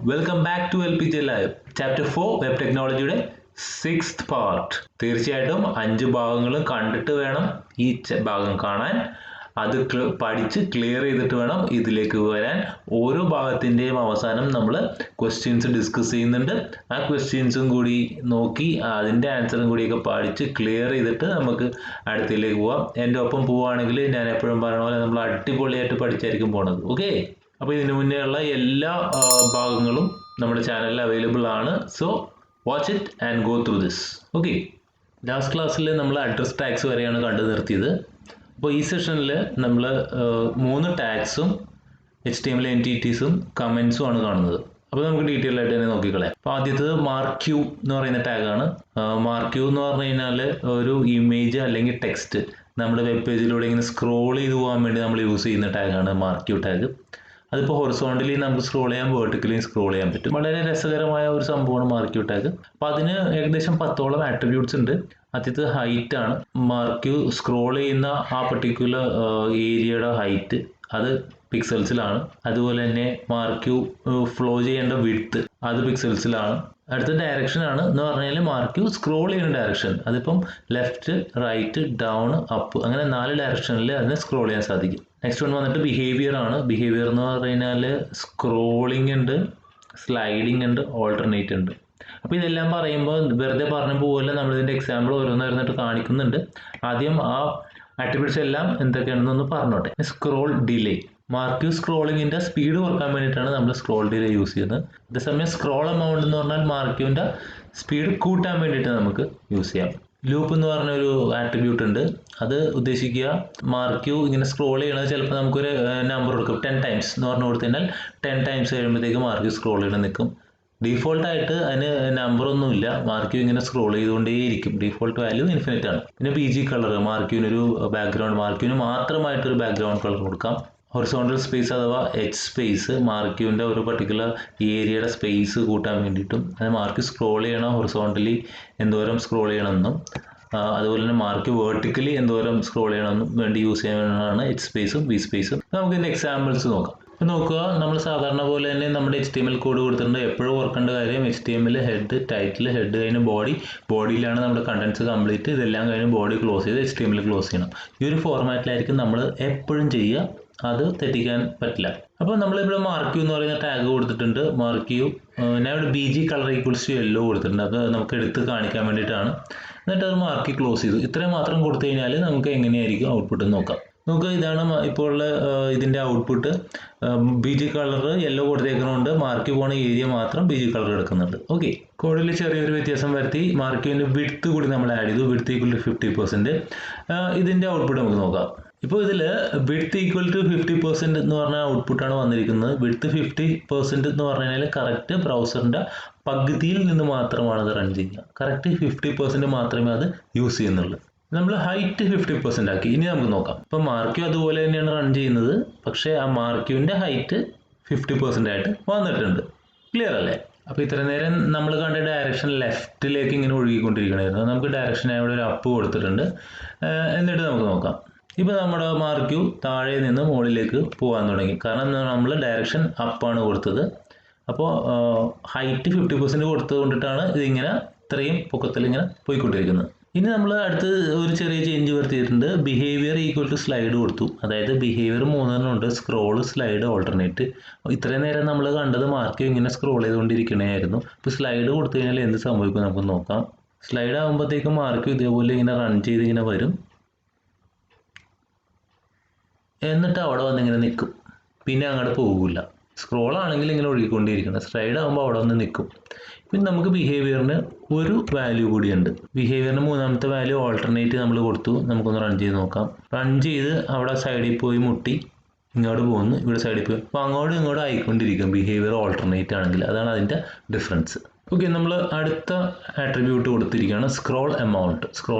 Welcome back to LPJ live chapter 4 web ടെക്നോളജിയുടെ 6th part. തീർച്ചയായിട്ടും 5 ഭാഗങ്ങളും കണ്ടിട്ട് വേണം ഈ ഭാഗം കാണാൻ. അത് പഠിച്ച് ക്ലിയർ ചെയ്തിട്ട് വേണം ഇതിലേക്ക് വരാൻ. ഓരോ ഭാഗത്തിൻ്റെയും അവസാനം നമ്മൾ ക്വസ്റ്റ്യൻസ് ഡിസ്കസ് ചെയ്യുന്നുണ്ട്. ആ ക്വസ്റ്റ്യൻസും കൂടി നോക്കി അതിൻ്റെ ആൻസറും കൂടിയൊക്കെ പഠിച്ച് ക്ലിയർ ചെയ്തിട്ട് നമുക്ക് അടുത്തതിലേക്ക് പോവാം. എൻ്റെ ഒപ്പം പോവുകയാണെങ്കിൽ ഞാൻ എപ്പോഴും പറയുന്ന പോലെ നമ്മൾ അടിപൊളിയായിട്ട് പഠിച്ചായിരിക്കും പോണത്. ഓക്കെ, അപ്പോൾ ഇതിനു മുന്നേ ഉള്ള എല്ലാ ഭാഗങ്ങളും നമ്മുടെ ചാനലിൽ അവൈലബിൾ ആണ്. So watch it and go through this. Okay, last ക്ലാസ്സിൽ നമ്മൾ അഡ്രസ് ടാഗ്സ് വരെയാണ് കണ്ടു നിർത്തിയത്. അപ്പോൾ ഈ സെഷനിൽ നമ്മൾ 3 ടാഗ്സും HTML എൻറ്റിറ്റീസും കമൻസും ആണ് കാണുന്നത്. അപ്പോൾ നമുക്ക് ഡീറ്റെയിൽ ആയിട്ട് തന്നെ നോക്കിക്കളയാം. അപ്പോൾ ആദ്യത്തേത് മാർക്യൂ എന്ന് പറയുന്ന ടാഗാണ്. മാർക്യൂ എന്ന് പറഞ്ഞു കഴിഞ്ഞാൽ ഒരു ഇമേജ് അല്ലെങ്കിൽ ടെക്സ്റ്റ് നമ്മുടെ വെബ് പേജിലൂടെ ഇങ്ങനെ സ്ക്രോൾ ചെയ്ത് പോകാൻ വേണ്ടി നമ്മൾ യൂസ് ചെയ്യുന്ന ടാഗാണ് മാർക്യൂ ടാഗ്. അതിപ്പോൾ ഹൊറിസോണ്ടലി നമുക്ക് സ്ക്രോൾ ചെയ്യാൻ, വേർട്ടിക്കലി സ്ക്രോൾ ചെയ്യാൻ പറ്റും. വളരെ രസകരമായ ഒരു സംഭവമാണ് മാർക്യൂ ടാഗ്. അപ്പോൾ അതിന് ഏകദേശം 10ഓളം ആട്രിബ്യൂട്ട്സ് ഉണ്ട്. ആദ്യത്തെ ഹൈറ്റ് ആണ്. മാർക്യൂ സ്ക്രോൾ ചെയ്യുന്ന ആ പർട്ടിക്കുലർ ഏരിയയുടെ ഹൈറ്റ് അത് പിക്സൽസിലാണ്. അതുപോലെ തന്നെ മാർക്യൂ ഫ്ലോ ചെയ്യേണ്ട വിഡ്ത്ത് അത് പിക്സൽസിലാണ്. അടുത്ത ഡയറക്ഷൻ ആണ് എന്ന് പറഞ്ഞാൽ മാർക്യൂ സ്ക്രോൾ ചെയ്യുന്ന ഡയറക്ഷൻ. അതിപ്പം ലെഫ്റ്റ്, റൈറ്റ്, ഡൗൺ, അപ്പ് അങ്ങനെ 4 ഡയറക്ഷനിൽ അതിനെ സ്ക്രോൾ ചെയ്യാൻ സാധിക്കും. നെക്സ്റ്റ് വൺ വന്നിട്ട് ബിഹേവിയർ ആണ്. ബിഹേവിയർ എന്ന് പറഞ്ഞു കഴിഞ്ഞാൽ സ്ക്രോളിംഗ് ഉണ്ട്, സ്ലൈഡിംഗ് ഉണ്ട്, ഓൾട്ടർനേറ്റ് ഉണ്ട്. അപ്പോൾ ഇതെല്ലാം പറയുമ്പോൾ വെറുതെ പറഞ്ഞ പോലെ നമ്മളിതിൻ്റെ എക്സാമ്പിൾ ഓരോന്നായിരുന്നിട്ട് കാണിക്കുന്നുണ്ട്. ആദ്യം ആ ആട്രിബ്യൂട്ട്സ് എല്ലാം എന്തൊക്കെയാണെന്നൊന്ന് പറഞ്ഞോട്ടെ. സ്ക്രോൾ ഡിലേ, മാർക്യൂ സ്ക്രോളിങ്ങിൻ്റെ സ്പീഡ് കുറക്കാൻ വേണ്ടിയിട്ടാണ് നമ്മൾ സ്ക്രോൾ ഡിലേ യൂസ് ചെയ്യുന്നത്. അതേസമയം സ്ക്രോൾ എമൗണ്ട് എന്ന് പറഞ്ഞാൽ മാർക്യൂവിൻ്റെ സ്പീഡ് കൂട്ടാൻ വേണ്ടിയിട്ട് നമുക്ക് യൂസ് ചെയ്യാം. ലൂപ്പ് എന്ന് പറഞ്ഞൊരു ആട്രിബ്യൂട്ട് ഉണ്ട്. അത് ഉദ്ദേശിക്കുക മാർക്യൂ ഇങ്ങനെ സ്ക്രോൾ ചെയ്യണത് ചിലപ്പോൾ നമുക്കൊരു നമ്പർ കൊടുക്കും. 10 ടൈംസ് എന്ന് പറഞ്ഞു കൊടുത്തു കഴിഞ്ഞാൽ 10 ടൈംസ് കഴിയുമ്പോഴത്തേക്ക് മാർക്യൂ സ്ക്രോൾ ചെയ്യണം നിൽക്കും. ഡീഫോൾട്ടായിട്ട് അതിന് നമ്പറൊന്നുമില്ല. മാർക്യൂ ഇങ്ങനെ സ്ക്രോൾ ചെയ്തുകൊണ്ടേയിരിക്കും. ഡീഫോൾട്ട് വാല്യൂ ഇൻഫിനിറ്റ് ആണ്. പിന്നെ PG കളർ, മാർക്യൂവിനൊരു ബാക്ക്ഗ്രൗണ്ട്, മാർക്യൂവിന് മാത്രമായിട്ടൊരു ബാക്ക്ഗ്രൗണ്ട് കളർ കൊടുക്കാം. ഹൊറിസോണ്ടൽ സ്പേസ് അഥവാ എച്ച് സ്പേസ്, മാർക്യൂവിൻ്റെ ഒരു പർട്ടിക്കുലർ ഏരിയയുടെ സ്പേസ് കൂട്ടാൻ വേണ്ടിയിട്ടും, അത് മാർക്യൂ സ്ക്രോൾ ചെയ്യണം ഹൊറിസോണ്ടലി എന്തോരം സ്ക്രോൾ ചെയ്യണമെന്നും, അതുപോലെ തന്നെ മാർക്യൂ വേർട്ടിക്കലി എന്തോരം സ്ക്രോൾ ചെയ്യണമെന്നും വേണ്ടി യൂസ് ചെയ്യാനാണ് എച്ച് സ്പേസും ബി സ്പേസും. നമുക്ക് ഇതിൻ്റെ എക്സാമ്പിൾസ് നോക്കാം. ഇപ്പോൾ നോക്കുക, നമ്മൾ സാധാരണ പോലെ തന്നെ നമ്മുടെ HTML കോഡ് കൊടുത്തിട്ടുണ്ട്. എപ്പോഴും ഓർക്കേണ്ട കാര്യം HTML ഹെഡ്, ടൈറ്റിൽ, ഹെഡ് കഴിഞ്ഞ് ബോഡി, ബോഡിയിലാണ് നമ്മുടെ കണ്ടൻസ് കംപ്ലീറ്റ്. ഇതെല്ലാം കഴിഞ്ഞ് ബോഡി ക്ലോസ് ചെയ്ത് HTML ക്ലോസ് ചെയ്യണം. ഈ ഒരു ഫോർമാറ്റിലായിരിക്കും നമ്മൾ എപ്പോഴും ചെയ്യുക. അത് തെറ്റിക്കാൻ പറ്റില്ല. അപ്പോൾ നമ്മളിവിടെ മാർക്യൂ എന്ന് പറയുന്ന ടാഗ് കൊടുത്തിട്ടുണ്ട്. മാർക്യൂ ഞാൻ ഇവിടെ BG colour equals to yellow കൊടുത്തിട്ടുണ്ട്. അത് നമുക്ക് എടുത്ത് കാണിക്കാൻ വേണ്ടിയിട്ടാണ്. എന്നിട്ട് അത് മാർക്യൂ ക്ലോസ് ചെയ്തു. ഇത്രയും മാത്രം കൊടുത്തു കഴിഞ്ഞാൽ നമുക്ക് എങ്ങനെയായിരിക്കും ഔട്ട്പുട്ട് നോക്കാം. നമുക്ക് ഇതാണ് ഇപ്പോൾ ഉള്ള ഇതിൻ്റെ ഔട്ട്പുട്ട്. BG കളർ യെല്ലോ കൊടുത്തേക്കുന്നതുകൊണ്ട് മാർക്യൂ പോണ ഏരിയ മാത്രം BG കളർ എടുക്കുന്നുണ്ട്. ഓക്കെ, കോഡിൽ ചെറിയൊരു വ്യത്യാസം വരുത്തി മാർക്യൂവിൻ്റെ വിഡ്ത്ത് കൂടി നമ്മൾ ആഡ് ചെയ്തു. Width equal to 50%. ഇതിൻ്റെ ഔട്ട്പുട്ട് നമുക്ക് നോക്കാം. ഇപ്പോൾ ഇതിൽ വിഡ്ത്ത് ഈക്വൽ ടു 50% എന്ന് പറഞ്ഞ ഔട്ട്പുട്ടാണ് വന്നിരിക്കുന്നത്. വിഡ്ത്ത് 50% എന്ന് പറഞ്ഞു കഴിഞ്ഞാൽ കറക്റ്റ് ബ്രൗസറിൻ്റെ പകുതിയിൽ നിന്ന് മാത്രമാണ് അത് റൺ ചെയ്യുക. കറക്റ്റ് 50% മാത്രമേ അത് യൂസ് ചെയ്യുന്നുള്ളൂ. നമ്മൾ ഹൈറ്റ് 50% ആക്കി. ഇനി നമുക്ക് നോക്കാം. ഇപ്പോൾ മാർക്യൂ അതുപോലെ തന്നെയാണ് റൺ ചെയ്യുന്നത്. പക്ഷേ ആ മാർക്യൂവിൻ്റെ ഹൈറ്റ് 50% ആയിട്ട് വന്നിട്ടുണ്ട്. ക്ലിയർ അല്ലേ? അപ്പോൾ ഇത്ര നേരം നമ്മൾ കണ്ട ഡയറക്ഷൻ ലെഫ്റ്റിലേക്ക് ഇങ്ങനെ ഒഴുകിക്കൊണ്ടിരിക്കണമായിരുന്നു. നമുക്ക് ഡയറക്ഷനായി ഇവിടെ ഒരു അപ്പ് കൊടുത്തിട്ടുണ്ട്. എന്നിട്ട് നമുക്ക് നോക്കാം. ഇപ്പോൾ നമ്മുടെ മാർക്യൂ താഴെ നിന്ന് മുകളിലേക്ക് പോകാൻ തുടങ്ങി. കാരണം നമ്മൾ ഡയറക്ഷൻ അപ്പാണ് കൊടുത്തത്. അപ്പോൾ ഹൈറ്റ് 50% കൊടുത്തത് കൊണ്ടിട്ടാണ് ഇതിങ്ങനെ ഇത്രയും പൊക്കത്തിൽ ഇങ്ങനെ പോയിക്കൊണ്ടിരിക്കുന്നത്. ഇനി നമ്മൾ അടുത്ത് ഒരു ചെറിയ ചേഞ്ച് വരുത്തിയിട്ടുണ്ട്. ബിഹേവിയർ ഈക്വൽ ടു സ്ലൈഡ് കൊടുത്തു. അതായത് ബിഹേവിയർ 3 ഉണ്ട്: സ്ക്രോൾ, സ്ലൈഡ്, ഓൾട്ടർനേറ്റ്. ഇത്രയും നേരം നമ്മൾ കണ്ടത് മാർക്യൂ ഇങ്ങനെ സ്ക്രോൾ ചെയ്തുകൊണ്ടിരിക്കണമായിരുന്നു. ഇപ്പോൾ സ്ലൈഡ് കൊടുത്തു കഴിഞ്ഞാൽ എന്ത് സംഭവിക്കും നമുക്ക് നോക്കാം. സ്ലൈഡ് ആകുമ്പോഴത്തേക്കും മാർക്യൂ ഇതേപോലെ ഇങ്ങനെ റൺ ചെയ്ത് ഇങ്ങനെ വരും. എന്നിട്ട് അവിടെ വന്നിങ്ങനെ നിൽക്കും. പിന്നെ അങ്ങോട്ട് പോകില്ല. സ്ക്രോൾ ആണെങ്കിൽ ഇങ്ങനെ ഒഴുകിക്കൊണ്ടിരിക്കണം. സ്ലൈഡ് ആകുമ്പോൾ അവിടെ വന്ന് നിൽക്കും. പിന്നെ നമുക്ക് ബിഹേവിയറിന് ഒരു വാല്യൂ കൂടിയുണ്ട്. ബിഹേവിയറിന് 3ാമത്തെ വാല്യൂ ഓൾട്ടർനേറ്റ് നമ്മൾ കൊടുത്തു. നമുക്കൊന്ന് റൺ ചെയ്ത് നോക്കാം. റൺ ചെയ്ത് അവിടെ സൈഡിൽ പോയി മുട്ടി ഇങ്ങോട്ട് പോകുന്നു, ഇവിടെ സൈഡിൽ പോയി. അപ്പോൾ അങ്ങോട്ടും ഇങ്ങോട്ടും ആയിക്കൊണ്ടിരിക്കും ബിഹേവിയർ ഓൾട്ടർനേറ്റ് ആണെങ്കിൽ. അതാണ് അതിൻ്റെ ഡിഫറൻസ്. ഓക്കെ, നമ്മൾ അടുത്ത ആട്രിബ്യൂട്ട് കൊടുത്തിരിക്കുകയാണ് സ്ക്രോൾ എമൗണ്ട്.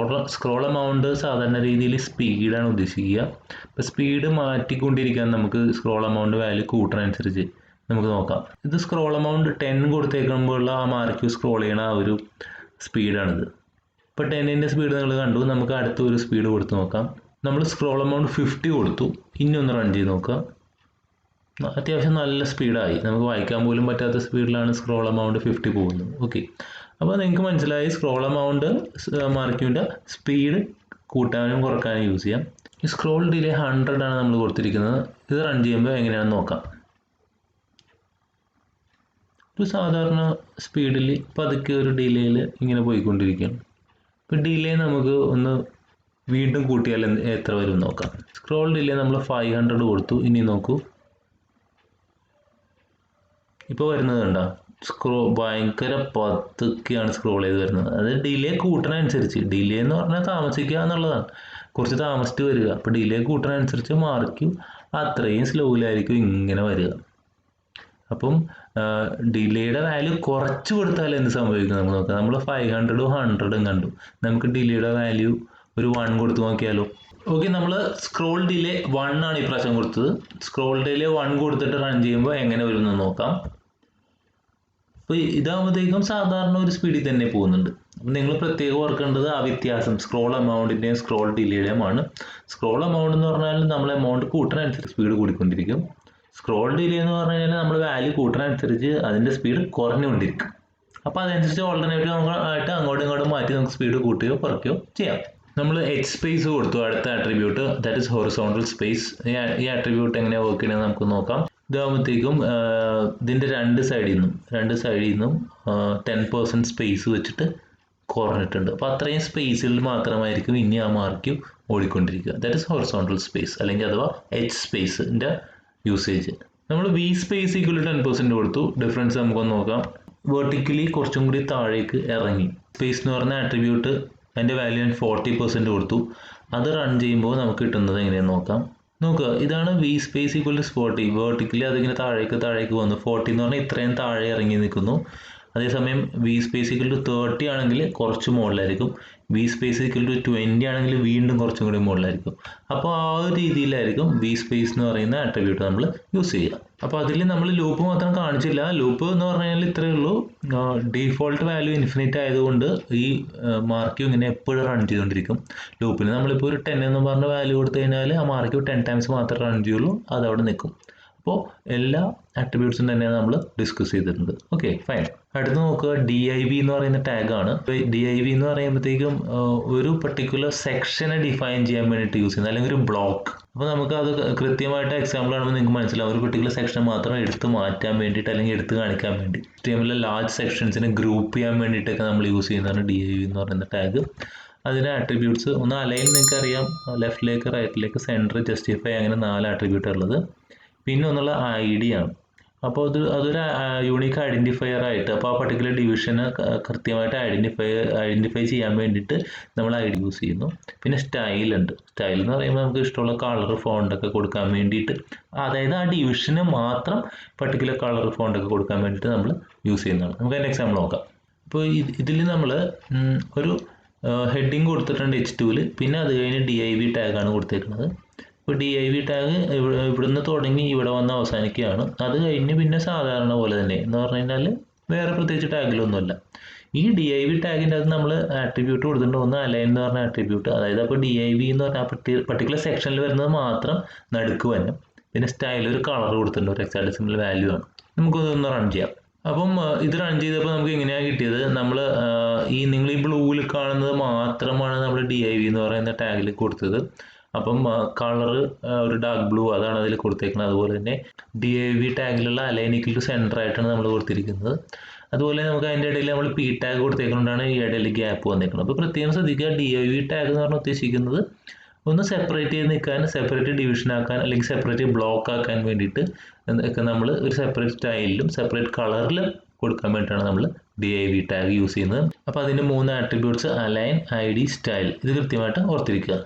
സ്ക്രോൾ എമൗണ്ട് സാധാരണ രീതിയിൽ സ്പീഡാണ് ഉദ്ദേശിക്കുക. അപ്പോൾ സ്പീഡ് മാറ്റിക്കൊണ്ടിരിക്കാൻ നമുക്ക് സ്ക്രോൾ എമൗണ്ട് വാല്യൂ കൂട്ടണനുസരിച്ച് നമുക്ക് നോക്കാം. ഇത് സ്ക്രോൾ എമൗണ്ട് 10 കൊടുത്തേക്കുമ്പോഴുള്ള ആ മാർക്യൂ സ്ക്രോൾ ചെയ്യണ ആ ഒരു സ്പീഡാണിത്. ഇപ്പോൾ 10ൻ്റെ സ്പീഡ് നിങ്ങൾ കണ്ടു. നമുക്ക് അടുത്ത ഒരു സ്പീഡ് കൊടുത്ത് നോക്കാം. നമ്മൾ സ്ക്രോൾ എമൗണ്ട് 50 കൊടുത്തു. ഇനി ഒന്ന് റൺ ചെയ്ത് നോക്കാം. അത്യാവശ്യം നല്ല സ്പീഡായി, നമുക്ക് വായിക്കാൻ പോലും പറ്റാത്ത സ്പീഡിലാണ് സ്ക്രോൾ എമൗണ്ട് 50 പോകുന്നത്. ഓക്കെ, അപ്പോൾ നിങ്ങൾക്ക് മനസ്സിലായി സ്ക്രോൾ എമൗണ്ട് മാർക്യൂവിൻ്റെ സ്പീഡ് കൂട്ടാനും കുറക്കാനും യൂസ് ചെയ്യാം. ഈ സ്ക്രോൾ ഡിലേ 100 ആണ് നമ്മൾ കൊടുത്തിരിക്കുന്നത്. ഇത് റൺ ചെയ്യുമ്പോൾ എങ്ങനെയാണെന്ന് നോക്കാം. ഒരു സാധാരണ സ്പീഡിൽ പതുക്കെ ഒരു ഡിലേയിൽ ഇങ്ങനെ പോയിക്കൊണ്ടിരിക്കുകയാണ്. ഇപ്പോൾ ഡിലേ നമുക്ക് ഒന്ന് വീണ്ടും കൂട്ടിയാൽ എത്ര വരും നോക്കാം. സ്ക്രോൾ ഡിലേ നമ്മൾ 500 കൊടുത്തു. ഇനി നോക്കൂ, ഇപ്പോൾ വരുന്നത് കണ്ടോ, ഭയങ്കര പതുക്കെയാണ് സ്ക്രോൾ ചെയ്ത് വരുന്നത്. അത് ഡിലേ കൂട്ടണനുസരിച്ച്, ഡിലേ എന്ന് പറഞ്ഞാൽ താമസിക്കുക എന്നുള്ളതാണ്, കുറച്ച് താമസിച്ച് വരിക. അപ്പോൾ ഡിലേ കൂട്ടണനുസരിച്ച് മാർക്കും അത്രയും സ്ലോയിലായിരിക്കും ഇങ്ങനെ വരിക. അപ്പം ഡിലേയുടെ വാല്യൂ കുറച്ച് കൊടുത്താൽ എന്ത് സംഭവിക്കും നമുക്ക് നോക്കാം. നമ്മൾ 500 100 കണ്ടു, നമുക്ക് ഡിലേയുടെ വാല്യൂ ഒരു 1 കൊടുത്ത് നോക്കിയാലോ. ഓക്കെ, നമ്മൾ സ്ക്രോൾ ഡിലേ 1 ആണ് ഈ പ്രാവശ്യം കൊടുത്തത്. സ്ക്രോൾ ഡിലേ 1 കൊടുത്തിട്ട് റൺ ചെയ്യുമ്പോൾ എങ്ങനെ വരുമെന്ന് നോക്കാം. അപ്പോൾ ഇതാകുമ്പോഴത്തേക്കും സാധാരണ ഒരു സ്പീഡിൽ തന്നെ പോകുന്നുണ്ട്. അപ്പം നിങ്ങൾ പ്രത്യേകം ഓർക്കേണ്ടത് ആ വ്യത്യാസം സ്ക്രോൾ എമൗണ്ടിൻ്റെയും സ്ക്രോൾ ഡിലേയുടെയും ആണ്. സ്ക്രോൾ എമൗണ്ട് എന്ന് പറഞ്ഞാൽ നമ്മൾ എമൗണ്ട് കൂട്ടണനുസരിച്ച് സ്പീഡ് കൂടിക്കൊണ്ടിരിക്കും. സ്ക്രോൾ ഡിലേ എന്ന് പറഞ്ഞു കഴിഞ്ഞാൽ നമ്മൾ വാല്യൂ കൂട്ടണനുസരിച്ച് അതിൻ്റെ സ്പീഡ് കുറഞ്ഞുകൊണ്ടിരിക്കും. അപ്പോൾ അതനുസരിച്ച് ഓൾട്ടർനേറ്റീവ് ആയിട്ട് അങ്ങോട്ടും ഇങ്ങോട്ടും മാറ്റി നമുക്ക് സ്പീഡ് കൂട്ടുകയോ കുറയ്ക്കുകയോ ചെയ്യാം. നമ്മൾ എച്ച് സ്പേസ് കൊടുത്തു അടുത്ത attribute, that is horizontal space. ഈ ആട്രിബ്യൂട്ട് എങ്ങനെയാണ് വർക്ക് ചെയ്യണമെന്ന് നമുക്ക് നോക്കാം. ഇതാകുമ്പോഴത്തേക്കും ഇതിൻ്റെ രണ്ട് സൈഡിൽ നിന്നും 10% സ്പേസ് വെച്ചിട്ട് കുറഞ്ഞിട്ടുണ്ട്. അപ്പോൾ അത്രയും സ്പേസിൽ മാത്രമായിരിക്കും ഇനി ആ മാർക്ക് ഓടിക്കൊണ്ടിരിക്കുക. ദാറ്റ് ഇസ് ഹൊറിസോണ്ടൽ സ്പേസ്, അല്ലെങ്കിൽ അഥവാ എച്ച് സ്പേസിൻ്റെ യൂസേജ്. നമ്മൾ വി സ്പേസ് ഈക്വൽ 10% കൊടുത്തു. ഡിഫറൻസ് നമുക്കൊന്ന് നോക്കാം. വെർട്ടിക്കലി കുറച്ചും കൂടി താഴേക്ക് ഇറങ്ങി. സ്പേസ് എന്ന് പറഞ്ഞ ആട്രിബ്യൂട്ട് അതിൻ്റെ വാല്യൂ ഞാൻ 40% കൊടുത്തു. അത് റൺ ചെയ്യുമ്പോൾ നമുക്ക് കിട്ടുന്നത് എങ്ങനെയാണെന്ന് നോക്കാം. നോക്കുക, ഇതാണ് V space equal to 40. Vertically അതിങ്ങനെ താഴേക്ക് വന്നു. 40 എന്ന് പറഞ്ഞാൽ ഇത്രയും താഴെ ഇറങ്ങി നിൽക്കുന്നു. അതേസമയം വി സ്പേസ് ഈക്വൽ ടു 30 ആണെങ്കിൽ കുറച്ച് മുകളിലായിരിക്കും. വി സ്പേസ് ഈക്വൽ ടു 20 ആണെങ്കിൽ വീണ്ടും കുറച്ചും കൂടി മുകളിലായിരിക്കും. അപ്പോൾ ആ ഒരു രീതിയിലായിരിക്കും വി സ്പേസ് എന്ന് പറയുന്ന ആട്രിബ്യൂട്ട് നമ്മൾ യൂസ് ചെയ്യുക. അപ്പോൾ അതിൽ നമ്മൾ ലൂപ്പ് മാത്രം കാണിച്ചില്ല. ലൂപ്പ് എന്ന് പറഞ്ഞു കഴിഞ്ഞാൽ ഇത്രയേ ഉള്ളൂ. ഡീഫോൾട്ട് വാല്യൂ ഇൻഫിനിറ്റ് ആയതുകൊണ്ട് ഈ മാർക്ക് ഇങ്ങനെ എപ്പോഴും റൺ ചെയ്തുകൊണ്ടിരിക്കും. ലൂപ്പിന് നമ്മളിപ്പോൾ ഒരു 10 എന്ന് പറഞ്ഞ വാല്യൂ കൊടുത്തു കഴിഞ്ഞാൽ ആ മാർക്ക് 10 ടൈംസ് മാത്രമേ റൺ ചെയ്യുള്ളൂ, അതവിടെ നിൽക്കും. അപ്പോൾ എല്ലാ ആട്രിബ്യൂട്ട്സും തന്നെയാണ് നമ്മൾ ഡിസ്കസ് ചെയ്തിട്ടുണ്ട്. Okay, fine. അടുത്ത് നോക്കുക, DIV എന്ന് പറയുന്ന ടാഗാണ്. DIV എന്ന് പറയുമ്പോഴത്തേക്കും ഒരു പർട്ടിക്കുലർ സെക്ഷനെ ഡിഫൈൻ ചെയ്യാൻ വേണ്ടിയിട്ട് യൂസ് ചെയ്യുന്നത്, അല്ലെങ്കിൽ ഒരു ബ്ലോക്ക്. അപ്പോൾ നമുക്ക് അത് കൃത്യമായിട്ട് എക്സാമ്പിൾ ആണെന്ന് നിങ്ങൾക്ക് മനസ്സിലാവും. ഒരു പർട്ടിക്കുലർ സെക്ഷൻ മാത്രം എടുത്ത് മാറ്റാൻ വേണ്ടിയിട്ട് അല്ലെങ്കിൽ എടുത്ത് കാണിക്കാൻ വേണ്ടി HTML ലാർജ് സെക്ഷൻസിനെ ഗ്രൂപ്പ് ചെയ്യാൻ വേണ്ടിയിട്ടൊക്കെ നമ്മൾ യൂസ് ചെയ്യുന്നതാണ് DIV എന്ന് പറയുന്ന ടാഗ്. അതിന് ആട്രിബ്യൂട്ട്സ് ഒന്ന് അലൈൻ, നിങ്ങൾക്കറിയാം, ലെഫ്റ്റിലേക്ക് റൈറ്റിലേക്ക് സെൻറ്റർ ജസ്റ്റിഫൈ, അങ്ങനെ 4 ആട്രിബ്യൂട്ട് ഉള്ളത്. പിന്നെ ഒന്നുള്ള ID ആണ്. അപ്പോൾ അതൊരു യൂണിക് ഐഡൻറ്റിഫയർ ആയിട്ട്, അപ്പോൾ ആ പർട്ടിക്കുലർ ഡിവിഷന് കൃത്യമായിട്ട് ഐഡൻറ്റിഫൈ ചെയ്യാൻ വേണ്ടിയിട്ട് നമ്മൾ ID യൂസ് ചെയ്യുന്നു. പിന്നെ സ്റ്റൈൽ ഉണ്ട്. സ്റ്റൈൽ എന്ന് പറയുമ്പോൾ നമുക്ക് ഇഷ്ടമുള്ള കളർ ഫോണ്ടൊക്കെ കൊടുക്കാൻ വേണ്ടിയിട്ട്, അതായത് ആ ഡിവിഷന് മാത്രം പർട്ടിക്കുലർ കളർ ഫോണ്ടൊക്കെ കൊടുക്കാൻ വേണ്ടിയിട്ട് നമ്മൾ യൂസ് ചെയ്യുന്നതാണ്. നമുക്ക് അതിൻ്റെ എക്സാമ്പിൾ നോക്കാം. അപ്പോൾ ഇതിൽ നമ്മൾ ഒരു ഹെഡിങ് കൊടുത്തിട്ടുണ്ട് H2ൽ. പിന്നെ അത് കഴിഞ്ഞ് DIV ടാഗാണ് കൊടുത്തേക്കുന്നത്. ഇപ്പോൾ DIV ടാഗ് ഇവിടുന്ന് തുടങ്ങി ഇവിടെ വന്ന് അവസാനിക്കുകയാണ്. അത് കഴിഞ്ഞ് പിന്നെ സാധാരണ പോലെ തന്നെ എന്ന് പറഞ്ഞു കഴിഞ്ഞാൽ വേറെ പ്രത്യേകിച്ച് ടാഗിലൊന്നുമില്ല. ഈ DIV ടാഗിൻ്റെ അത് നമ്മൾ ആട്രിബ്യൂട്ട് കൊടുത്തിട്ടുണ്ട്. ഒന്ന് അലൈൻ എന്ന് പറഞ്ഞ ആട്രിബ്യൂട്ട്, അതായത് അപ്പോൾ DIV എന്ന് പറഞ്ഞാൽ പർട്ടിക്കുലർ സെക്ഷനിൽ വരുന്നത് മാത്രം നടുക്ക് വരും. പിന്നെ സ്റ്റൈൽ ഒരു കളർ കൊടുത്തിട്ടുണ്ട്, ഒരു ഹെക്സാഡെസിമൽ വാല്യൂ ആണ്. നമുക്കതൊന്ന് റൺ ചെയ്യാം. അപ്പം ഇത് റൺ ചെയ്തപ്പോൾ നമുക്ക് എങ്ങനെയാണ് കിട്ടിയത്, നമ്മൾ നിങ്ങൾ ഈ ബ്ലൂവിൽ കാണുന്നത് മാത്രമാണ് നമ്മൾ DIV എന്ന് പറയുന്ന ടാഗിൽ കൊടുത്തത്. അപ്പം കളർ ഒരു ഡാർക്ക് ബ്ലൂ, അതാണ് അതിൽ കൊടുത്തേക്കുന്നത്. അതുപോലെ തന്നെ DIV ടാഗിലുള്ള അലൈൻ ഈക്വൽ ടു സെൻറ്റർ ആയിട്ടാണ് നമ്മൾ കൊടുത്തിരിക്കുന്നത്. അതുപോലെ നമുക്ക് അതിൻ്റെ ഇടയിൽ നമ്മൾ P ടാഗ് കൊടുത്തേക്കുന്നതുകൊണ്ടാണ് ഈ ഇടയിൽ ഗ്യാപ്പ് വന്നേക്കുന്നത്. അപ്പോൾ പ്രത്യേകം ശ്രദ്ധിക്കുക, DIV ടാഗ് എന്ന് പറഞ്ഞാൽ ഉദ്ദേശിക്കുന്നത് ഒന്ന് സെപ്പറേറ്റ് ചെയ്ത് നിൽക്കാൻ, സെപ്പറേറ്റ് ഡിവിഷൻ ആക്കാൻ, അല്ലെങ്കിൽ സെപ്പറേറ്റ് ബ്ലോക്ക് ആക്കാൻ വേണ്ടിയിട്ട് ഒക്കെ നമ്മൾ ഒരു സെപ്പറേറ്റ് സ്റ്റൈലിലും സെപ്പറേറ്റ് കളറിലും കൊടുക്കാൻ വേണ്ടിയിട്ടാണ് നമ്മൾ DIV ടാഗ് യൂസ് ചെയ്യുന്നത്. അപ്പോൾ അതിൻ്റെ 3 ആട്രിബ്യൂട്ട്സ് അലൈൻ, ID, സ്റ്റൈൽ, ഇത് കൃത്യമായിട്ട് ഓർത്തിരിക്കുക.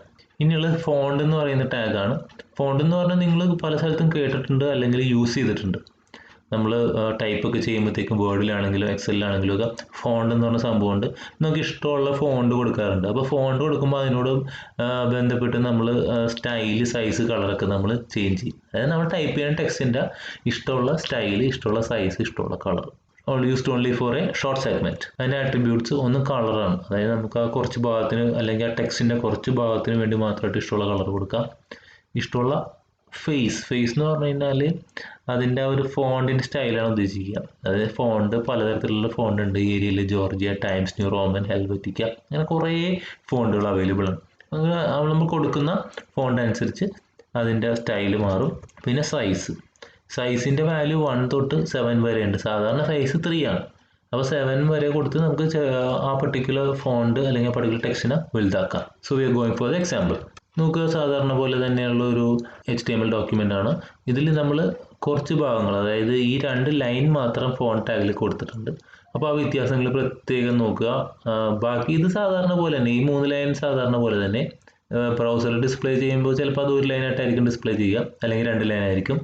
ഇനിയുള്ളത് ഫോണ്ട് എന്ന് പറയുന്ന ടാഗാണ്. ഫോണ്ട് എന്ന് പറഞ്ഞാൽ നിങ്ങൾ പല സ്ഥലത്തും കേട്ടിട്ടുണ്ട് അല്ലെങ്കിൽ യൂസ് ചെയ്തിട്ടുണ്ട്. നമ്മൾ ടൈപ്പൊക്കെ ചെയ്യുമ്പോഴത്തേക്കും വേർഡിലാണെങ്കിലും എക്സലിലാണെങ്കിലും ഒക്കെ ഫോണ്ട് എന്ന് പറഞ്ഞ സംഭവമുണ്ട്. നമുക്ക് ഇഷ്ടമുള്ള ഫോണ്ട് കൊടുക്കാറുണ്ട്. അപ്പോൾ ഫോണ്ട് കൊടുക്കുമ്പോൾ അതിനോട് ബന്ധപ്പെട്ട് നമ്മൾ സ്റ്റൈല്, സൈസ്, കളറൊക്കെ നമ്മൾ ചേഞ്ച് ചെയ്യും. അതായത് നമ്മൾ ടൈപ്പ് ചെയ്യുന്ന ടെക്സ്റ്റിൻ്റെ ഇഷ്ടമുള്ള സ്റ്റൈല്, ഇഷ്ടമുള്ള സൈസ്, ഇഷ്ടമുള്ള colour. Used only for a short segment. അതിൻ്റെ ആട്രിബ്യൂട്ട്സ് ഒന്ന് കളറാണ്, അതായത് നമുക്ക് ആ കുറച്ച് ഭാഗത്തിന് അല്ലെങ്കിൽ ആ ടെക്സ്റ്റിൻ്റെ കുറച്ച് ഭാഗത്തിന് വേണ്ടി മാത്രമായിട്ട് ഇഷ്ടമുള്ള കളർ കൊടുക്കാം. ഇഷ്ടമുള്ള ഫേസ് എന്ന് പറഞ്ഞു കഴിഞ്ഞാൽ അതിൻ്റെ ആ ഒരു ഫോണ്ടിൻ്റെ സ്റ്റൈലാണ് ഉദ്ദേശിക്കുക. അതായത് ഫോണ്ട് പലതരത്തിലുള്ള ഫോണ്ട് ഉണ്ട്. Arial, Georgia, Times New Roman, Helvetica, അങ്ങനെ കുറേ ഫോണ്ടുകൾ അവൈലബിൾ ആണ്. അങ്ങനെ നമ്മൾ കൊടുക്കുന്ന ഫോണ്ട് അനുസരിച്ച് അതിൻ്റെ സ്റ്റൈൽ മാറും. പിന്നെ സൈസിൻ്റെ വാല്യൂ 1 തൊട്ട് 7 വരെ ഉണ്ട്. സാധാരണ സൈസ് 3 ആണ്. അപ്പോൾ 7 വരെ കൊടുത്ത് നമുക്ക് ആ പർട്ടിക്കുലർ ഫോണ്ട് അല്ലെങ്കിൽ ആ പർട്ടിക്കുലർ ടെക്സ്റ്റിനെ വലുതാക്കാം. So we are going for the example. നമുക്ക് സാധാരണ പോലെ തന്നെയുള്ള ഒരു HTML ഡോക്യുമെൻ്റ് ആണ്. ഇതിൽ നമ്മൾ കുറച്ച് ഭാഗങ്ങൾ, അതായത് ഈ 2 ലൈൻ മാത്രം ഫോണ്ട് ടാഗിൽ കൊടുത്തിട്ടുണ്ട്. അപ്പോൾ ആ വ്യത്യാസങ്ങൾ പ്രത്യേകം നോക്കുക. ബാക്കി ഇത് സാധാരണ പോലെ തന്നെ, ഈ 3 ലൈൻ സാധാരണ പോലെ തന്നെ ബ്രൗസറിൽ ഡിസ്പ്ലേ ചെയ്യുമ്പോൾ ചിലപ്പോൾ അത് 1 ലൈനായിട്ടായിരിക്കും ഡിസ്പ്ലേ ചെയ്യുക, അല്ലെങ്കിൽ 2 ലൈൻ ആയിരിക്കും.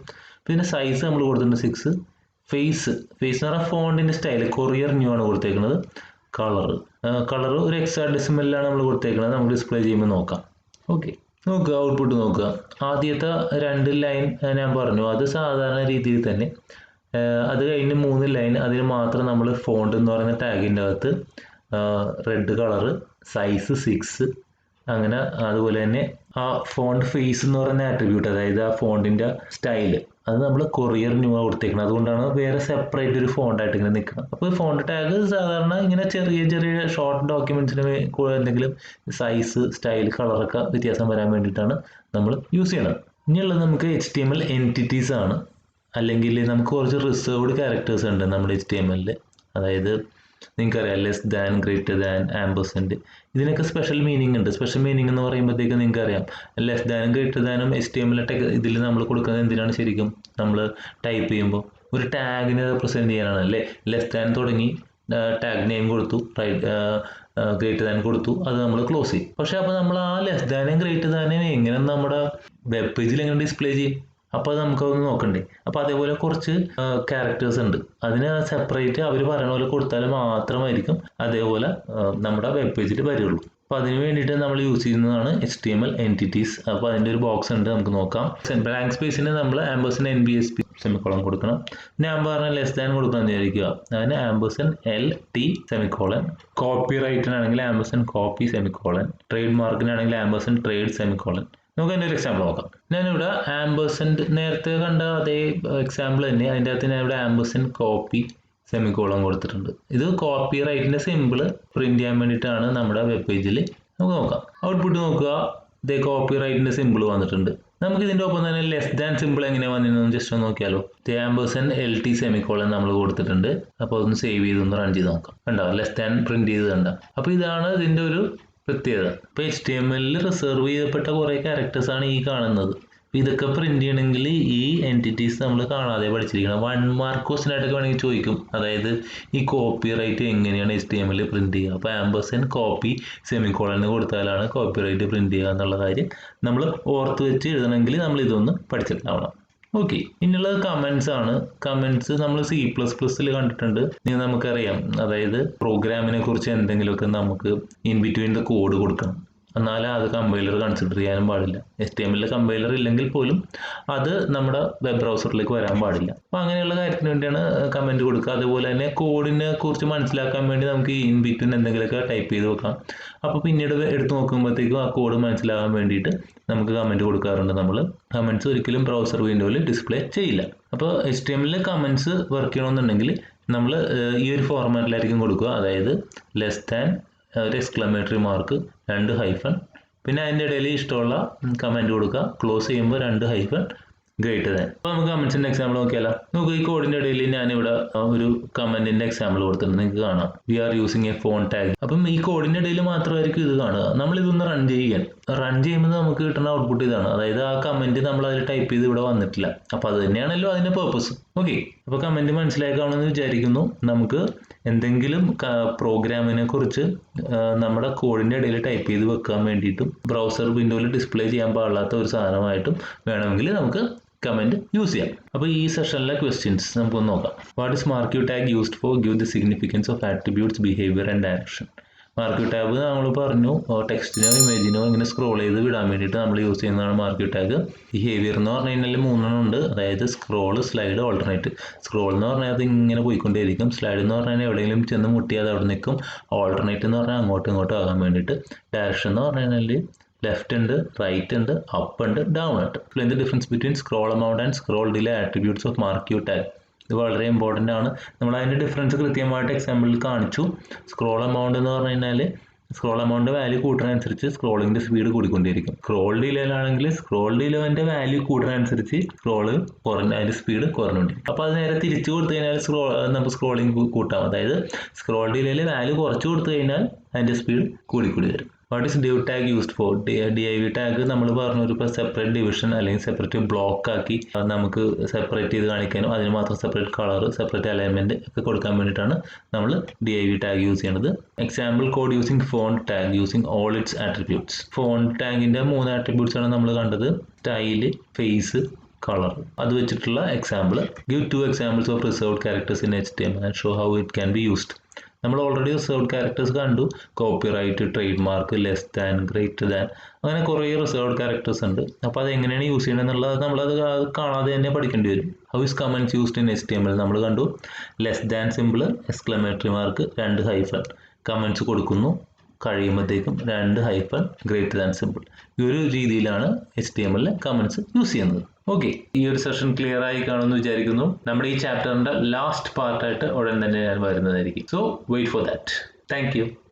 പിന്നെ സൈസ് നമ്മൾ കൊടുത്തിട്ടുണ്ട് 6. ഫേസ് എന്ന് പറഞ്ഞാൽ ഫോണ്ടിൻ്റെ സ്റ്റൈൽ കൊറിയർ ന്യൂ ആണ് കൊടുത്തേക്കുന്നത്. കളർ ഒരു ഹെക്സാഡെസിമലിലാണ് നമ്മൾ കൊടുത്തേക്കുന്നത്. നമുക്ക് ഡിസ്പ്ലേ ചെയ്യുമ്പോൾ നോക്കാം. ഓക്കെ, നോക്കുക, ഔട്ട്പുട്ട് നോക്കുക. ആദ്യത്തെ 2 ലൈൻ ഞാൻ പറഞ്ഞു, അത് സാധാരണ രീതിയിൽ തന്നെ. അത് കഴിഞ്ഞ് 3 ലൈൻ, അതിന് മാത്രം നമ്മൾ ഫോണ്ട് എന്ന് പറയുന്ന ടാഗിൻ്റെ അകത്ത് റെഡ് കളറ്, സൈസ് 6, അങ്ങനെ. അതുപോലെ തന്നെ ആ ഫോണ്ട് ഫേസ് എന്ന് പറയുന്ന ആട്രിബ്യൂട്ട്, അതായത് ആ ഫോണ്ടിൻ്റെ സ്റ്റൈല്, അത് നമ്മൾ കൊറിയർ ന്യൂ ആണ് കൊടുത്തേക്കുന്നത്. അതുകൊണ്ടാണ് വേറെ സെപ്പറേറ്റ് ഒരു ഫോണ്ടായിട്ട് ഇങ്ങനെ നിൽക്കുന്നത്. അപ്പോൾ ഫോണ്ട് ടാഗ് സാധാരണ ഇങ്ങനെ ചെറിയ ഷോർട്ട് ഡോക്യുമെൻറ്റ്സിന് എന്തെങ്കിലും സൈസ്, സ്റ്റൈൽ, കളറൊക്കെ വ്യത്യാസം വരാൻ വേണ്ടിയിട്ടാണ് നമ്മൾ യൂസ് ചെയ്യണത്. ഇനിയുള്ളത് നമുക്ക് HTML എൻറ്റിറ്റീസ് ആണ്. അല്ലെങ്കിൽ നമുക്ക് കുറച്ച് റിസർവ്ഡ് ക്യാരക്ടേഴ്സ് ഉണ്ട് നമ്മുടെ HTML. അതായത് നിങ്ങൾക്കറിയാം, ലെസ് ദാൻ, ഗ്രേറ്റർ ദാൻ, ആംബർസെൻറ്റ്, ഇതിനൊക്കെ സ്പെഷ്യൽ മീനിങ് ഉണ്ട്. സ്പെഷ്യൽ മീനിങ് എന്ന് പറയുമ്പോഴത്തേക്ക് നിങ്ങൾക്കറിയാം, ലെസ് ദാനും ഗ്രേറ്റർ ദാനും HTML ഇതിൽ നമ്മൾ കൊടുക്കുന്നത് എന്തിനാണ് ശരിക്കും? നമ്മൾ ടൈപ്പ് ചെയ്യുമ്പോൾ ഒരു ടാഗിനെ റെപ്രസെൻറ്റ് ചെയ്യാനാണ് അല്ലേ. ലെസ് ദാൻ തുടങ്ങി ടാഗ് നെയിം കൊടുത്തു, ഗ്രേറ്റർ ദാൻ കൊടുത്തു, അത് നമ്മൾ ക്ലോസ് ചെയ്യും. പക്ഷേ അപ്പോൾ നമ്മൾ ആ ലെസ് ദാനും ഗ്രേറ്റർ ദാനും എങ്ങനെ നമ്മുടെ വെബ് പേജിൽ എങ്ങനെ ഡിസ്പ്ലേ ചെയ്യും? അപ്പോൾ അത് നമുക്കതൊന്ന് നോക്കണ്ടേ. അപ്പോൾ അതേപോലെ കുറച്ച് ക്യാരക്ടേഴ്സ് ഉണ്ട്. അതിന് സെപ്പറേറ്റ് അവർ പറയുന്ന പോലെ കൊടുത്താൽ മാത്രമായിരിക്കും അതേപോലെ നമ്മുടെ വെബ് പേജിൽ വരുള്ളൂ. അപ്പോൾ അതിന് വേണ്ടിയിട്ട് നമ്മൾ യൂസ് ചെയ്യുന്നതാണ് HTML എൻറ്റിറ്റീസ്. അപ്പോൾ അതിൻ്റെ ഒരു ബോക്സ് ഉണ്ട്, നമുക്ക് നോക്കാം. ബ്ലാങ്ക് സ്പേസിന് നമ്മൾ ആംബേഴ്സൺ NBSP സെമിക്കോളൻ കൊടുക്കണം. ഞാൻ പറഞ്ഞ ലെസ് ദാൻ കൊടുക്കണം എന്ന് വിചാരിക്കുക, അതിന് ആംബേഴ്സൺ LT സെമിക്കോളൻ. കോപ്പി റൈറ്റിനാണെങ്കിൽ ആംബേഴ്സൺ കോപ്പി സെമിക്കോളൻ. ട്രേഡ് മാർക്കിനാണെങ്കിൽ ആംബേഴ്സൺ ട്രേഡ് സെമിക്കോളൻ. നമുക്ക് അതിൻ്റെ ഒരു എക്സാമ്പിൾ നോക്കാം. ഞാനിവിടെ ആംബേഴ്സൻ്റ് നേരത്തെ കണ്ട അതേ എക്സാമ്പിൾ തന്നെ, അതിൻ്റെ അകത്ത് ഞാൻ ഇവിടെ ആംബേഴ്സൺ കോപ്പി സെമിക്കോളൻ കൊടുത്തിട്ടുണ്ട്. ഇത് കോപ്പി റൈറ്റിൻ്റെ സിമ്പിൾ പ്രിന്റ് ചെയ്യാൻ വേണ്ടിയിട്ടാണ് നമ്മുടെ വെബ് പേജിൽ. നമുക്ക് നോക്കാം, ഔട്ട്പുട്ട് നോക്കുക. ഇതേ കോപ്പി റൈറ്റിൻ്റെ സിമ്പിൾ വന്നിട്ടുണ്ട്. നമുക്ക് ഇതിൻ്റെ ഒപ്പം തന്നെ ലെസ് ദാൻ സിമ്പിൾ എങ്ങനെയാണ് വന്നിരുന്നത് ജസ്റ്റ് ഒന്ന് നോക്കിയാലോ. ആംബേഴ്സൺ LT സെമിക്കോളൻ നമ്മൾ കൊടുത്തിട്ടുണ്ട്. അപ്പോൾ അതൊന്ന് സേവ് ചെയ്തൊന്ന് റൺ ചെയ്ത് നോക്കാം. കണ്ടോ, ലെസ് ദാൻ പ്രിന്റ് ചെയ്ത് കണ്ട. അപ്പോൾ ഇതാണ് ഇതിൻ്റെ ഒരു പ്രത്യേകത. ഇപ്പോൾ HTML റിസർവ് ചെയ്യപ്പെട്ട കുറേ ക്യാരക്ടേഴ്സാണ് ഈ കാണുന്നത്. ഇതൊക്കെ പ്രിന്റ് ചെയ്യണമെങ്കിൽ ഈ എൻറ്റിറ്റീസ് നമ്മൾ കാണാതെ പഠിച്ചിരിക്കണം. 1 മാർക്ക് ക്വസ്റ്റ്യൻ ആയിട്ടൊക്കെ വേണമെങ്കിൽ ചോദിക്കും. അതായത് ഈ കോപ്പി റൈറ്റ് എങ്ങനെയാണ് HTML പ്രിന്റ് ചെയ്യുക. അപ്പോൾ ആംബേഴ്സൺ കോപ്പി സെമിക്കോളൻ കൊടുത്താലാണ് കോപ്പി റൈറ്റ് പ്രിന്റ് ചെയ്യുക എന്നുള്ള കാര്യം നമ്മൾ ഓർത്ത് വെച്ച് എഴുതണമെങ്കിൽ നമ്മൾ ഇതൊന്ന് പഠിച്ചിട്ടുണ്ടാവണം. ഓക്കെ, ഇനിയുള്ളത് കമൻസ് ആണ്. കമൻസ് നമ്മൾ C++ൽ കണ്ടിട്ടുണ്ട്, നമുക്കറിയാം. അതായത് പ്രോഗ്രാമിനെ കുറിച്ച് എന്തെങ്കിലുമൊക്കെ നമുക്ക് ഇൻ ബിറ്റ്വീൻ ദ കോഡ് കൊടുക്കണം, എന്നാലേ അത് കമ്പൈലർ കൺസിഡർ ചെയ്യാനും പാടില്ല. HTML കമ്പൈലർ ഇല്ലെങ്കിൽ പോലും അത് നമ്മുടെ വെബ് ബ്രൗസറിലേക്ക് വരാൻ പാടില്ല. അപ്പോൾ അങ്ങനെയുള്ള കാര്യത്തിന് വേണ്ടിയാണ് കമൻറ്റ് കൊടുക്കുക. അതുപോലെ തന്നെ കോഡിനെ കുറിച്ച് മനസ്സിലാക്കാൻ വേണ്ടി നമുക്ക് ഇൻ ബിറ്റ്വീൻ എന്തെങ്കിലുമൊക്കെ ടൈപ്പ് ചെയ്ത് വെക്കാം. അപ്പോൾ പിന്നീട് എടുത്ത് നോക്കുമ്പോഴത്തേക്കും ആ കോഡ് മനസ്സിലാകാൻ വേണ്ടിയിട്ട് നമുക്ക് കമൻറ്റ് കൊടുക്കാറുണ്ട്. നമ്മൾ കമൻറ്റ്സ് ഒരിക്കലും ബ്രൗസർ വിൻഡോയിൽ ഡിസ്പ്ലേ ചെയ്യില്ല. അപ്പോൾ HTML കമൻറ്റ്സ് വർക്ക് ചെയ്യണമെന്നുണ്ടെങ്കിൽ നമ്മൾ ഈ ഒരു ഫോർമാറ്റിലായിരിക്കും കൊടുക്കുക. അതായത് ലെസ് ദാൻ, ഒരു എക്സ്ക്ലമേറ്ററി മാർക്ക്, 2 ഹൈഫൺ, പിന്നെ അതിൻ്റെ ഇടയിൽ ഇഷ്ടമുള്ള കമൻറ്റ് കൊടുക്കുക. ക്ലോസ് ചെയ്യുമ്പോൾ 2 ഹൈഫൺ, ഗ്രേറ്റർ ദാൻ. അപ്പോൾ നമുക്ക് കമൻസിൻ്റെ എക്സാമ്പിൾ നോക്കിയാലോ. നമുക്ക് ഈ കോഡിൻ്റെ ഇടയിൽ ഞാനിവിടെ ഒരു കമൻറ്റിൻ്റെ എക്സാമ്പിൾ കൊടുത്തിട്ടുണ്ട്. നിങ്ങൾക്ക് കാണാം, we are using a font tag. അപ്പം ഈ കോഡിൻ്റെ ഇടയിൽ മാത്രമായിരിക്കും ഇത് കാണുക. നമ്മളിതൊന്ന് റൺ ചെയ്യുമ്പോൾ നമുക്ക് കിട്ടുന്ന ഔട്ട്പുട്ട് ഇതാണ്. അതായത് ആ കമൻറ്റ് നമ്മൾ അതിൽ ടൈപ്പ് ചെയ്ത് ഇവിടെ വന്നിട്ടില്ല. അപ്പോൾ അത് തന്നെയാണല്ലോ അതിൻ്റെ പേർപ്പസ്. ഓക്കെ, അപ്പോൾ കമൻറ്റ് മനസ്സിലാക്കാമെന്ന് വിചാരിക്കുന്നു. നമുക്ക് എന്തെങ്കിലും പ്രോഗ്രാമിനെ കുറിച്ച് നമ്മുടെ കോഡിൻ്റെ ഇടയിൽ ടൈപ്പ് ചെയ്ത് വെക്കാൻ വേണ്ടിയിട്ടും ബ്രൗസർ വിൻഡോയിൽ ഡിസ്പ്ലേ ചെയ്യാൻ പാടില്ലാത്ത ഒരു സാധനമായിട്ടും വേണമെങ്കിൽ നമുക്ക് കമൻറ്റ് യൂസ് ചെയ്യാം. അപ്പോൾ ഈ സെഷനിലെ ക്വസ്റ്റ്യൻസ് നമുക്കൊന്ന് നോക്കാം. What is marquee tag used for? Give the significance of attributes, behaviour and direction. Marquee tag നമ്മൾ പറഞ്ഞു, ടെക്സ്റ്റിനോ ഇമേജിനോ ഇങ്ങനെ സ്ക്രോൾ ചെയ്ത് വിടാൻ വേണ്ടിയിട്ട് നമ്മൾ യൂസ് ചെയ്യുന്നതാണ് മാർക്യൂ ടാഗ്. ബിഹേവിയർ എന്ന് പറഞ്ഞു കഴിഞ്ഞാൽ 3 ഉണ്ട്. അതായത് സ്ക്രോൾ, സ്ലൈഡ്, ഓൾട്ടർനേറ്റ്. സ്ക്രോൾ എന്ന് പറഞ്ഞാൽ അത് ഇങ്ങനെ പോയിക്കൊണ്ടേയിരിക്കും. സ്ലൈഡ് എന്ന് പറഞ്ഞാൽ എവിടെയെങ്കിലും ചെന്ന് മുട്ടിയാൽ അവിടെ നിൽക്കും. ഓൾട്ടർനേറ്റ് എന്ന് പറഞ്ഞാൽ അങ്ങോട്ടും ഇങ്ങോട്ടും ആകാൻ വേണ്ടിയിട്ട്. ഡയറക്ഷൻ എന്ന് പറഞ്ഞു കഴിഞ്ഞാൽ ലെഫ്റ്റ് ഉണ്ട്, റൈറ്റ് ഉണ്ട്, അപ്പ് ഉണ്ട്, ഡൗൺ ഉണ്ട്. Explain the difference between scroll amount and scroll delay attributes of MARQUEE tag. ഇത് വളരെ ഇമ്പോർട്ടൻ്റ് ആണ്. നമ്മൾ അതിൻ്റെ ഡിഫറൻസ് കൃത്യമായിട്ട് എക്സാമ്പിളിൽ കാണിച്ചു. സ്ക്രോൾ എമൗണ്ട് എന്ന് പറഞ്ഞു കഴിഞ്ഞാൽ സ്ക്രോൾ എമൗണ്ട് വാല്യൂ കൂട്ടുന്നതനുസരിച്ച് സ്ക്രോളിൻ്റെ സ്പീഡ് കൂടിക്കൊണ്ടിരിക്കും. സ്ക്രോൾ ഡിലേയിലാണെങ്കിൽ സ്ക്രോൾ ഡിലേൻ്റെ വാല്യൂ കൂടുന്നതനുസരിച്ച് അതിൻ്റെ സ്പീഡ് കുറഞ്ഞുകൊണ്ടിരിക്കും. അപ്പോൾ അത് നേരെ തിരിച്ചു കൊടുത്തു കഴിഞ്ഞാൽ നമുക്ക് സ്ക്രോളിംഗ് കൂട്ടാം. അതായത് സ്ക്രോൾ ഡിലേയിൽ വാല്യൂ കുറച്ച് കൊടുത്തു കഴിഞ്ഞാൽ അതിൻ്റെ സ്പീഡ് കൂടിക്കൂടി വരും. What is div tag used for? div tag നമ്മൾ പറഞ്ഞു ഒരു സെപ്പറേറ്റ് ഡിവിഷൻ അല്ലെങ്കിൽ സെപ്പറേറ്റ് ബ്ലോക്ക് ആക്കി നമുക്ക് സെപ്പറേറ്റ് ചെയ്ത് കാണിക്കാനും അതിന് മാത്രം സെപ്പറേറ്റ് കളർ, സെപ്പറേറ്റ് അലൈൻമെന്റ് ഒക്കെ കൊടുക്കാൻ വേണ്ടിയിട്ടാണ് നമ്മൾ div ടാഗ് യൂസ് ചെയ്യുന്നത്. Example code using font tag using all its attributes. Font ടാഗിന്റെ 3 ആട്രിബ്യൂട്ട്സ് ആണ് നമ്മൾ കണ്ടത്: സ്റ്റൈല്, ഫേസ്, കളർ. അത് വെച്ചിട്ടുള്ള example. Give 2 examples of reserved characters in HTML and show how it can be used. നമ്മൾ already reserved characters കണ്ടു. Copyright, trademark, less than, greater than, അങ്ങനെ കുറേ റിസർവ്ഡ് ക്യാരക്ടേഴ്സ് ഉണ്ട്. അപ്പോൾ അത് എങ്ങനെയാണ് യൂസ് ചെയ്യണം എന്നുള്ളത് നമ്മളത് കാണാതെ തന്നെ പഠിക്കേണ്ടി വരും. How is comments used in HTML? നമ്മൾ കണ്ടു. Less than simple, exclamatory mark, 2 hyphen. Comments കൊടുക്കുന്നു, കഴിയുമ്പോഴത്തേക്കും 2 ഹൈഫൺ, ഗ്രേറ്റർ ദാൻ സിമ്പിൾ. ഈ ഒരു രീതിയിലാണ് HTML കമൻസ് യൂസ് ചെയ്യുന്നത്. ഓക്കെ, ഈ ഒരു സെഷൻ ക്ലിയർ ആയി കാണുമെന്ന് വിചാരിക്കുന്നു. നമ്മുടെ ഈ ചാപ്റ്ററിന്റെ ലാസ്റ്റ് പാർട്ടായിട്ട് ഉടൻ തന്നെ ഞാൻ വരുന്നതായിരിക്കും. So wait for that. Thank U.